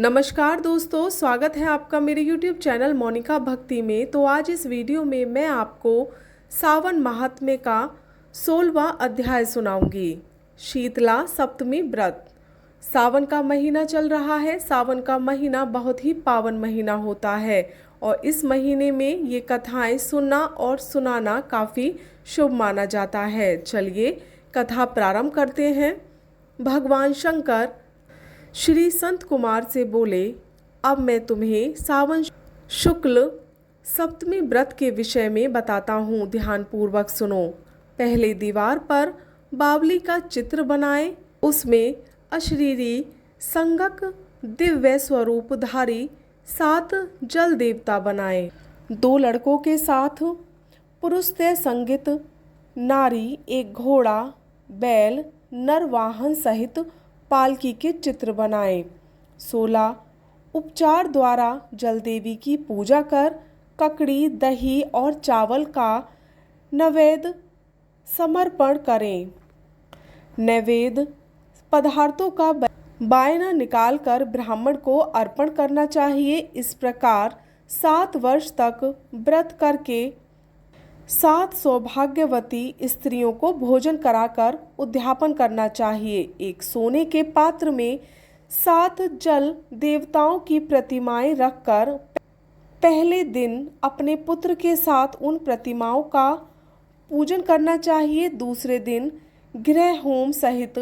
नमस्कार दोस्तों, स्वागत है आपका मेरे YouTube चैनल मोनिका भक्ति में। तो आज इस वीडियो में मैं आपको सावन महात्म्य का 16वां अध्याय सुनाऊंगी। शीतला सप्तमी व्रत। सावन का महीना चल रहा है। सावन का महीना बहुत ही पावन महीना होता है और इस महीने में ये कथाएं सुनना और सुनाना काफ़ी शुभ माना जाता है। चलिए कथा प्रारंभ करते हैं। भगवान शंकर श्री संत कुमार से बोले, अब मैं तुम्हें सावन शुक्ल सप्तमी व्रत के विषय में बताता हूँ, ध्यानपूर्वक सुनो। पहले दीवार पर बावली का चित्र बनाए, उसमें अशरीरी संगक दिव्य स्वरूपधारी 7 जल देवता बनाए। 2 लड़कों के साथ पुरुष संगित नारी, एक घोड़ा, बैल, नर वाहन सहित पालकी के चित्र बनाए। 16 उपचार द्वारा जल देवी की पूजा कर ककड़ी, दही और चावल का नैवेद्य समर्पण करें। नैवेद्य पदार्थों का बायना निकालकर ब्राह्मण को अर्पण करना चाहिए। इस प्रकार 7 वर्ष तक व्रत करके 7 सौभाग्यवती स्त्रियों को भोजन कराकर उद्यापन करना चाहिए। एक सोने के पात्र में 7 जल देवताओं की प्रतिमाएं रखकर पहले दिन अपने पुत्र के साथ उन प्रतिमाओं का पूजन करना चाहिए। दूसरे दिन गृह होम सहित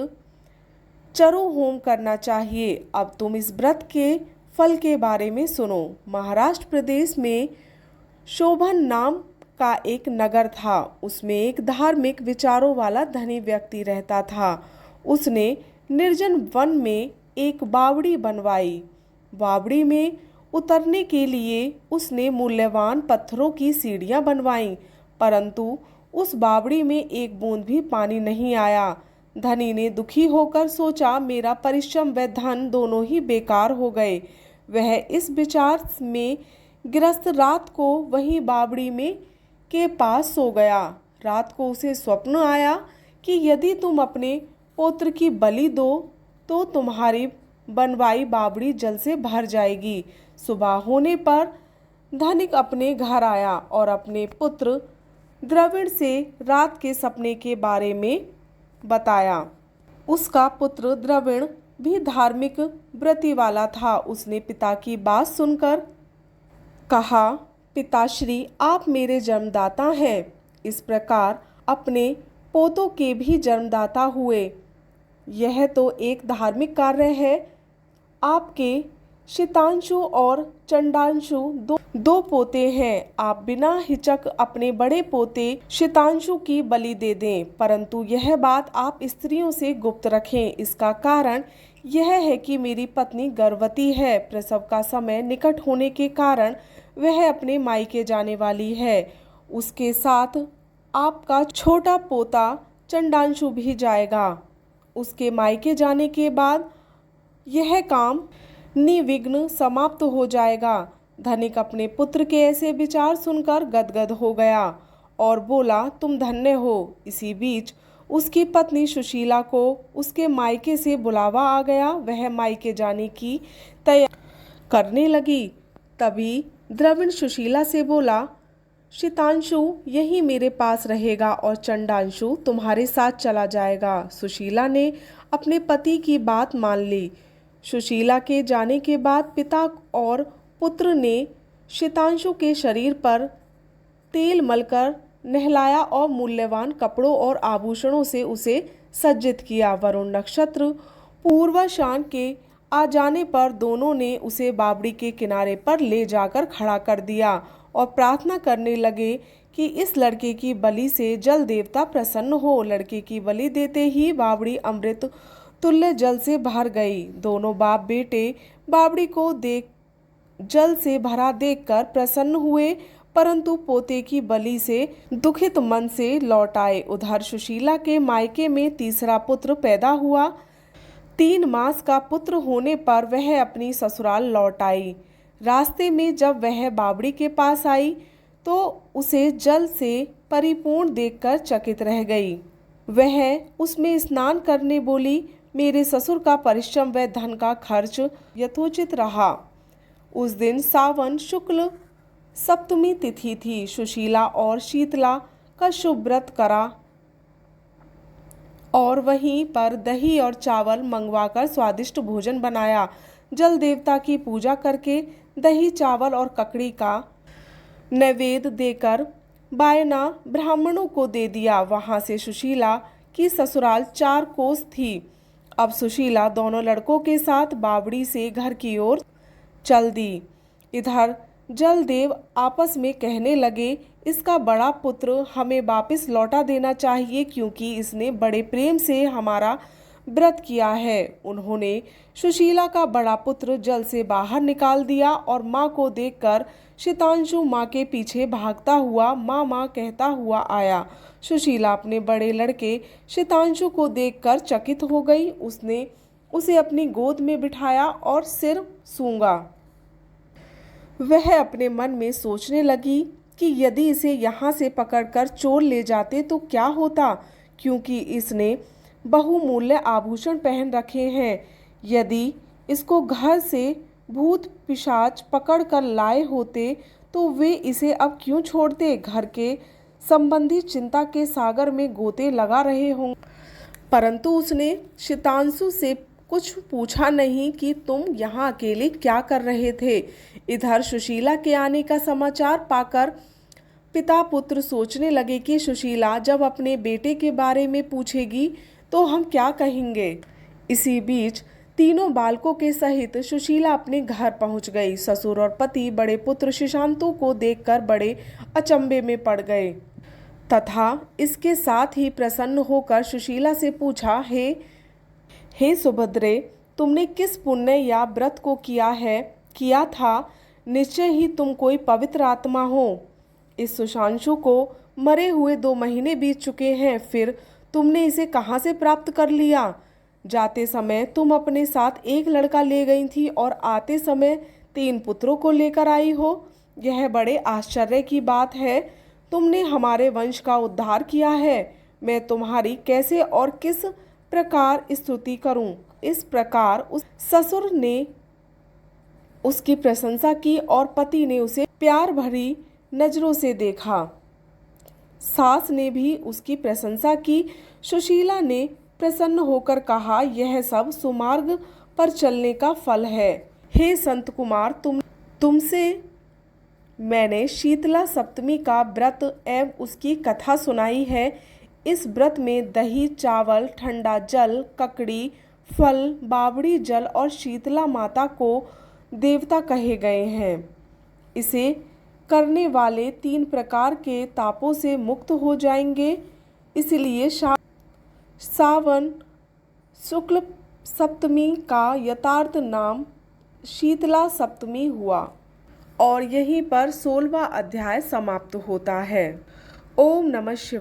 चरु होम करना चाहिए। अब तुम इस व्रत के फल के बारे में सुनो। महाराष्ट्र प्रदेश में शोभन नाम का एक नगर था। उसमें एक धार्मिक विचारों वाला धनी व्यक्ति रहता था। उसने निर्जन वन में एक बावड़ी बनवाई। बावड़ी में उतरने के लिए उसने मूल्यवान पत्थरों की सीढ़ियां बनवाईं, परंतु उस बावड़ी में एक बूंद भी पानी नहीं आया। धनी ने दुखी होकर सोचा, मेरा परिश्रम व धन दोनों ही बेकार हो गए। वह इस विचार में गृहस्थ रात को वहीं बावड़ी में के पास सो गया। रात को उसे स्वप्न आया कि यदि तुम अपने पुत्र की बलि दो तो तुम्हारी बनवाई बावड़ी जल से भर जाएगी। सुबह होने पर धनिक अपने घर आया और अपने पुत्र द्रविड़ से रात के सपने के बारे में बताया। उसका पुत्र द्रविड़ भी धार्मिक व्रती वाला था। उसने पिता की बात सुनकर कहा, पिताश्री, आप मेरे जन्मदाता हैं। इस प्रकार अपने पोतों के भी जन्मदाता हुए। यह तो एक धार्मिक कार्य है। आपके शीतांशु और चंडांशु दो पोते हैं। आप बिना हिचक अपने बड़े पोते शीतांशु की बलि दे दें, परंतु यह बात आप स्त्रियों से गुप्त रखें। इसका कारण यह है कि मेरी पत्नी गर्भवती है। प्रसव का समय निकट होने के कारण वह अपने मायके जाने वाली है। उसके साथ आपका छोटा पोता चंडांशु भी जाएगा। उसके मायके जाने के बाद यह काम निर्विघ्न समाप्त हो जाएगा। धनिक अपने पुत्र के ऐसे विचार सुनकर गदगद हो गया और बोला, तुम धन्य हो। इसी बीच उसकी पत्नी सुशीला को उसके मायके से बुलावा आ गया। वह मायके जाने की तैयारी करने लगी। तभी द्रविड़ सुशीला से बोला, शीतांशु यही मेरे पास रहेगा और चंडांशु तुम्हारे साथ चला जाएगा। सुशीला ने अपने पति की बात मान ली। सुशीला के जाने के बाद पिता और पुत्र ने शीतांशु के शरीर पर तेल मलकर नहलाया और मूल्यवान कपड़ों और आभूषणों से उसे सज्जित किया। वरुण नक्षत्र पूर्वाषाढ़ के आ जाने पर दोनों ने उसे बावड़ी के किनारे पर ले जाकर खड़ा कर दिया और प्रार्थना करने लगे कि इस लड़के की बलि से जल देवता प्रसन्न हो। लड़के की बलि देते ही बावड़ी अमृत तुल्य जल से भर गई। दोनों बाप बेटे बावड़ी को जल से भरा देखकर प्रसन्न हुए, परंतु पोते की बलि से दुखित मन से लौट आए। उधर सुशीला के मायके में तीसरा पुत्र पैदा हुआ। 3 मास का पुत्र होने पर वह अपनी ससुराल लौट आई। रास्ते में जब वह बावड़ी के पास आई तो उसे जल से परिपूर्ण देखकर चकित रह गई। वह उसमें स्नान करने बोली। मेरे ससुर का परिश्रम व धन का खर्च यथोचित रहा। उस दिन सावन शुक्ल सप्तमी तिथि थी। सुशीला और शीतला का शुभ व्रत करा और वहीं पर दही और चावल मंगवाकर स्वादिष्ट भोजन बनाया। जल देवता की पूजा करके दही चावल और ककड़ी का नैवेद्य देकर बायना ब्राह्मणों को दे दिया। वहां से सुशीला की ससुराल 4 कोस थी। अब सुशीला दोनों लड़कों के साथ बावड़ी से घर की ओर चल दी। इधर जलदेव आपस में कहने लगे, इसका बड़ा पुत्र हमें वापस लौटा देना चाहिए क्योंकि इसने बड़े प्रेम से हमारा व्रत किया है। उन्होंने सुशीला का बड़ा पुत्र जल से बाहर निकाल दिया और माँ को देखकर शीतांशु माँ के पीछे भागता हुआ माँ माँ कहता हुआ आया। सुशीला अपने बड़े लड़के शीतांशु को देखकर चकित हो गई। उसने उसे अपनी गोद में बिठाया और सिर सूंघा। वह अपने मन में सोचने लगी कि यदि इसे यहाँ से पकड़कर चोर ले जाते तो क्या होता, क्योंकि इसने बहुमूल्य आभूषण पहन रखे हैं। यदि इसको घर से भूत पिशाच पकड़ कर लाए होते तो वे इसे अब क्यों छोड़ते। घर के संबंधी चिंता के सागर में गोते लगा रहे होंगे। परंतु उसने शीतांशु से कुछ पूछा नहीं कि तुम यहाँ अकेले क्या कर रहे थे। इधर सुशीला के आने का समाचार पाकर पिता पुत्र सोचने लगे कि सुशीला जब अपने बेटे के बारे में पूछेगी तो हम क्या कहेंगे। इसी बीच तीनों बालकों के सहित सुशीला अपने घर पहुंच गई। ससुर और पति बड़े पुत्र सुशांतु को देखकर बड़े अचंभे में पड़ गए तथा इसके साथ ही प्रसन्न होकर सुशीला से पूछा, हे सुभद्रे, तुमने किस पुण्य या व्रत को किया था। निश्चय ही तुम कोई पवित्र आत्मा हो। इस सुशांशु को मरे हुए 2 महीने बीत चुके हैं, फिर तुमने इसे कहाँ से प्राप्त कर लिया। जाते समय तुम अपने साथ 1 लड़का ले गई थी और आते समय 3 पुत्रों को लेकर आई हो। यह बड़े आश्चर्य की बात है। तुमने हमारे वंश का उद्धार किया है। मैं तुम्हारी कैसे और किस प्रकार स्तुति करूं। इस प्रकार उस ससुर ने उसकी प्रशंसा की और पति ने उसे प्यार भरी नजरों से देखा। सास ने भी उसकी प्रशंसा की। सुशीला ने प्रसन्न होकर कहा, यह सब सुमार्ग पर चलने का फल है। हे संत कुमार, तुमसे मैंने शीतला सप्तमी का व्रत एवं उसकी कथा सुनाई है। इस व्रत में दही चावल, ठंडा जल, ककड़ी, फल, बावड़ी जल और शीतला माता को देवता कहे गए हैं। इसे करने वाले 3 प्रकार के तापों से मुक्त हो जाएंगे। इसलिए सावन शुक्ल सप्तमी का यथार्थ नाम शीतला सप्तमी हुआ। और यहीं पर 16वां अध्याय समाप्त होता है। ओम नमः शिवाय।